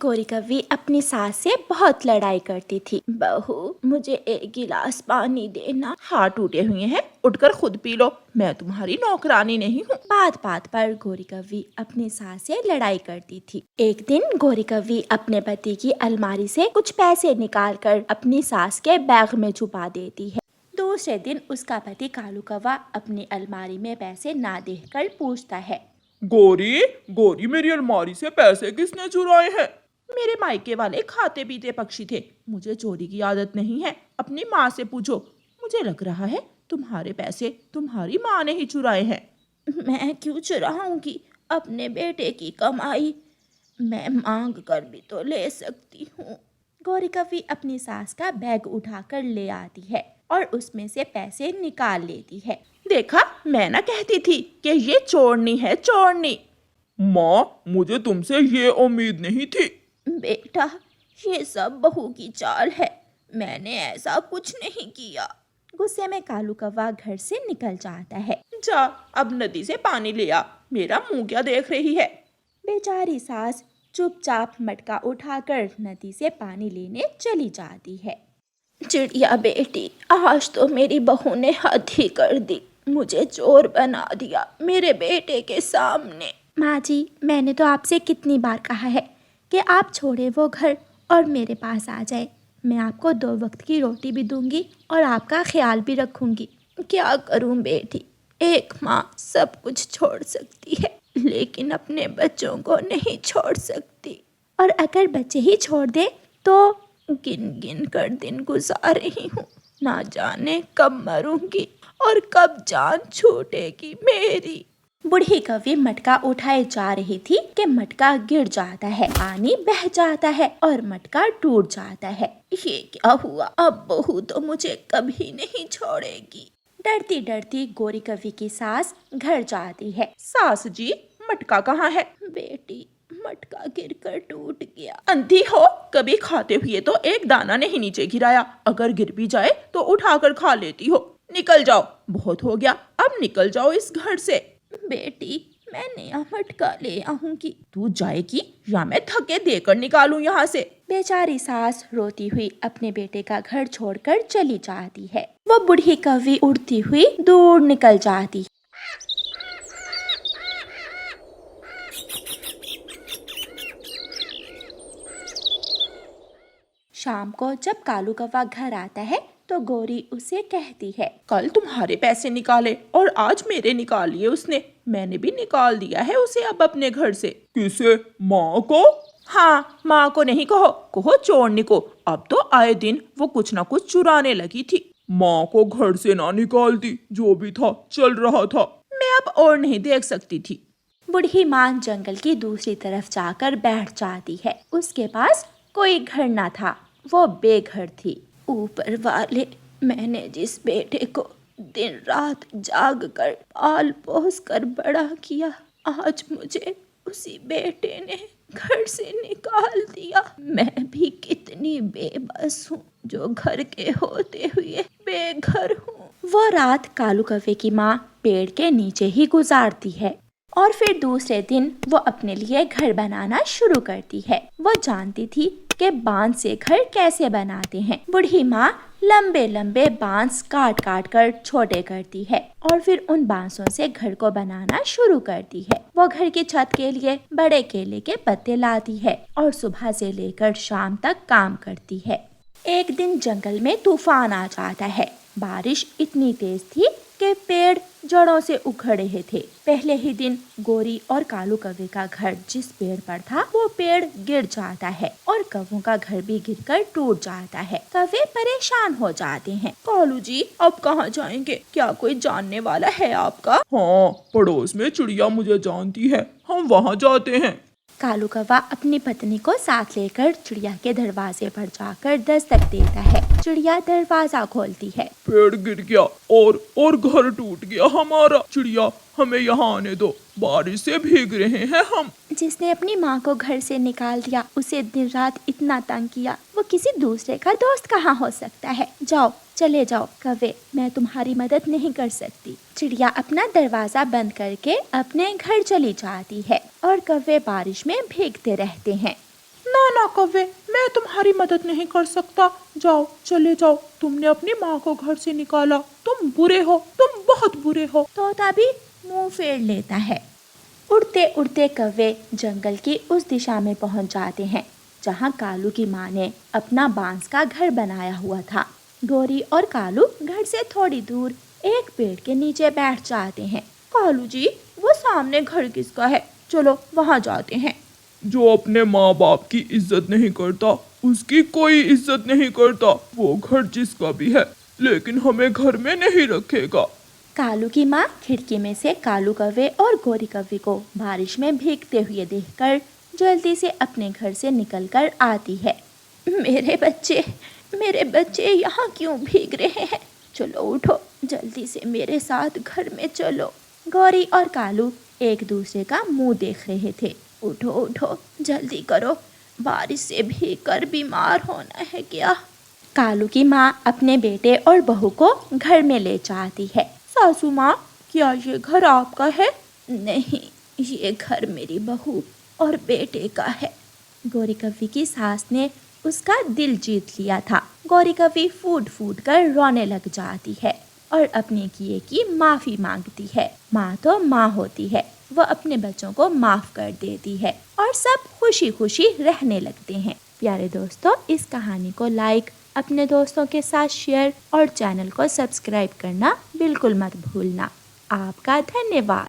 गौरी कव्वी अपनी सास से बहुत लड़ाई करती थी। बहू, मुझे एक गिलास पानी देना। हाथ टूटे हुए हैं, उठकर खुद पी लो, मैं तुम्हारी नौकरानी नहीं हूँ। बात बात पर गौरी कव्वी अपनी सास से लड़ाई करती थी। एक दिन गौरी कव्वी अपने पति की अलमारी से कुछ पैसे निकालकर अपनी सास के बैग में छुपा देती है। दूसरे दिन उसका पति कालू कौवा अपनी अलमारी में पैसे ना देखकर पूछता है, गोरी गोरी, मेरी अलमारी से पैसे किसने चुराए हैं? मेरे मायके वाले खाते पीते पक्षी थे, मुझे चोरी की आदत नहीं है, अपनी माँ से पूछो। मुझे लग रहा है तुम्हारे पैसे तुम्हारी माँ ने ही चुराए हैं। मैं क्यों चुराऊंगी अपने बेटे की कमाई, मैं मांग कर भी तो ले सकती हूँ। गौरी कव्वी अपनी सास का बैग उठाकर ले आती है और उसमें से पैसे निकाल लेती है। देखा, मैं ना कहती थी कि ये चोरनी है, चोरनी। माँ, मुझे तुमसे ये उम्मीद नहीं थी। बेटा, ये सब बहू की चाल है, मैंने ऐसा कुछ नहीं किया। गुस्से में कालू कौवा घर से निकल जाता है। जा, अब नदी से पानी ले आ, मेरा मुंह क्या देख रही है? बेचारी सास चुपचाप मटका उठाकर नदी से पानी लेने चली जाती है। चिड़िया बेटी, आज तो मेरी बहू ने हद ही कर दी, मुझे चोर बना दिया मेरे बेटे के सामने। माँ जी, मैंने तो आपसे कितनी बार कहा है कि आप छोड़े वो घर और मेरे पास आ जाए। मैं आपको 2 वक्त की रोटी भी दूंगी और आपका ख्याल भी रखूंगी। क्या करूं बेटी, एक माँ सब कुछ छोड़ सकती है लेकिन अपने बच्चों को नहीं छोड़ सकती। और अगर बच्चे ही छोड़ दे तो गिन गिन कर दिन गुजार रही हूँ, ना जाने कब मरूंगी और कब जान छूटेगी मेरी। बूढ़ी कव्वी मटका उठाए जा रही थी कि मटका गिर जाता है, पानी बह जाता है और मटका टूट जाता है। ये क्या हुआ, अब बहू तो मुझे कभी नहीं छोड़ेगी। डरती डरती गौरी कव्वी की सास घर जाती है। सास जी, मटका कहाँ है? बेटी, मटका गिरकर टूट गया। अंधी हो, कभी खाते हुए तो एक दाना नहीं नीचे गिराया, अगर गिर भी जाए तो उठाकर खा लेती हो। निकल जाओ, बहुत हो गया, अब निकल जाओ इस घर से। बेटी, मैं नया मटका ले आऊंगी। तू जाएगी या मैं धक्के देकर निकालूं यहाँ से? बेचारी सास रोती हुई अपने बेटे का घर छोड़कर चली जाती है। वो बूढ़ी कव्वी उड़ती हुई दूर निकल जाती। शाम को जब कालू कौवा घर आता है तो गौरी उसे कहती है, कल तुम्हारे पैसे निकाले और आज मेरे निकाल लिए उसने, मैंने भी निकाल दिया है उसे अब अपने घर से। किसे? माँ को? हाँ, माँ को नहीं कहो, कहो चोरनी को। अब तो आए दिन वो कुछ ना कुछ चुराने लगी थी। माँ को घर से ना निकालती, जो भी था चल रहा था, मैं अब और नहीं देख सकती थी। बूढ़ी माँ जंगल की दूसरी तरफ जाकर बैठ जाती है। उसके पास कोई घर ना था, वो बेघर थी। ऊपर वाले, मैंने जिस बेटे को दिन रात जाग कर पाल पोस कर बड़ा किया, आज मुझे उसी बेटे ने घर से निकाल दिया। मैं भी कितनी बेबस हूँ जो घर के होते हुए बेघर हूँ। वो रात कालू कौवे की माँ पेड़ के नीचे ही गुजारती है और फिर दूसरे दिन वो अपने लिए घर बनाना शुरू करती है। वो जानती थी कि बांस से घर कैसे बनाते हैं। बूढ़ी माँ लंबे लंबे बांस काट काट कर छोटे करती है और फिर उन बांसों से घर को बनाना शुरू करती है। वो घर की छत के लिए बड़े केले के पत्ते लाती है और सुबह से लेकर शाम तक काम करती है। एक दिन जंगल में तूफान आ जाता है। बारिश इतनी तेज थी कि पेड़ जड़ों से उखड़ रहे थे। पहले ही दिन गौरी और कालू कौवे का घर जिस पेड़ पर था वो पेड़ गिर जाता है और कौवों का घर भी गिरकर टूट जाता है। कौवे परेशान हो जाते हैं। कालू जी, अब कहाँ जाएंगे? क्या कोई जानने वाला है आपका? हाँ, पड़ोस में चिड़िया मुझे जानती है, हम वहाँ जाते हैं। कालू कौवा अपनी पत्नी को साथ लेकर चिड़िया के दरवाजे पर जाकर दस्तक देता है। चिड़िया दरवाजा खोलती है। पेड़ गिर गया और घर टूट गया हमारा। चिड़िया, हमें यहाँ आने दो, बारिश से भीग रहे हैं हम। जिसने अपनी माँ को घर से निकाल दिया, उसे दिन रात इतना तंग किया, वो किसी दूसरे का दोस्त कहाँ हो सकता है। जाओ, चले जाओ कौवे, मैं तुम्हारी मदद नहीं कर सकती। चिड़िया अपना दरवाजा बंद करके अपने घर चली जाती है और कौवे बारिश में भीगते रहते हैं। ना ना कव्वे, मैं तुम्हारी मदद नहीं कर सकता। जाओ, चले जाओ, तुमने अपनी माँ को घर से निकाला। तुम बुरे हो, तुम बहुत बुरे हो। तोता भी मुंह फेर लेता है। उड़ते उड़ते कौवे जंगल की उस दिशा में पहुंच जाते हैं जहां कालू की माँ ने अपना बांस का घर बनाया हुआ था। गोरी और कालू घर से थोड़ी दूर एक पेड़ के नीचे बैठ जाते हैं। कालू जी, वो सामने घर किसका है? चलो वहां जाते हैं। जो अपने माँ बाप की इज्जत नहीं करता उसकी कोई इज्जत नहीं करता। वो घर जिसका भी है, लेकिन हमें घर में नहीं रखेगा। कालू की माँ खिड़की में से कालू कौवे और गोरी कौवे को बारिश में भीगते हुए देखकर जल्दी से अपने घर से निकलकर आती है। मेरे बच्चे यहाँ क्यों भीग रहे हैं? चलो उठो, जल्दी से मेरे साथ घर में चलो। गौरी और कालू एक दूसरे का मुंह देख रहे थे। उठो उठो, जल्दी करो, बारिश से भीगकर बीमार होना है क्या? कालू की माँ अपने बेटे और बहू को घर में ले जाती है। सासू माँ, क्या ये घर आपका है? नहीं, ये घर मेरी बहू और बेटे का है। गौरी कव्वी की सास ने उसका दिल जीत लिया था। गौरी कव्वी फूट फूट कर रोने लग जाती है और अपने किए की माफी मांगती है। माँ तो माँ होती है, वो अपने बच्चों को माफ कर देती है और सब खुशी खुशी रहने लगते हैं। प्यारे दोस्तों, इस कहानी को लाइक, अपने दोस्तों के साथ शेयर और चैनल को सब्सक्राइब करना बिल्कुल मत भूलना। आपका धन्यवाद।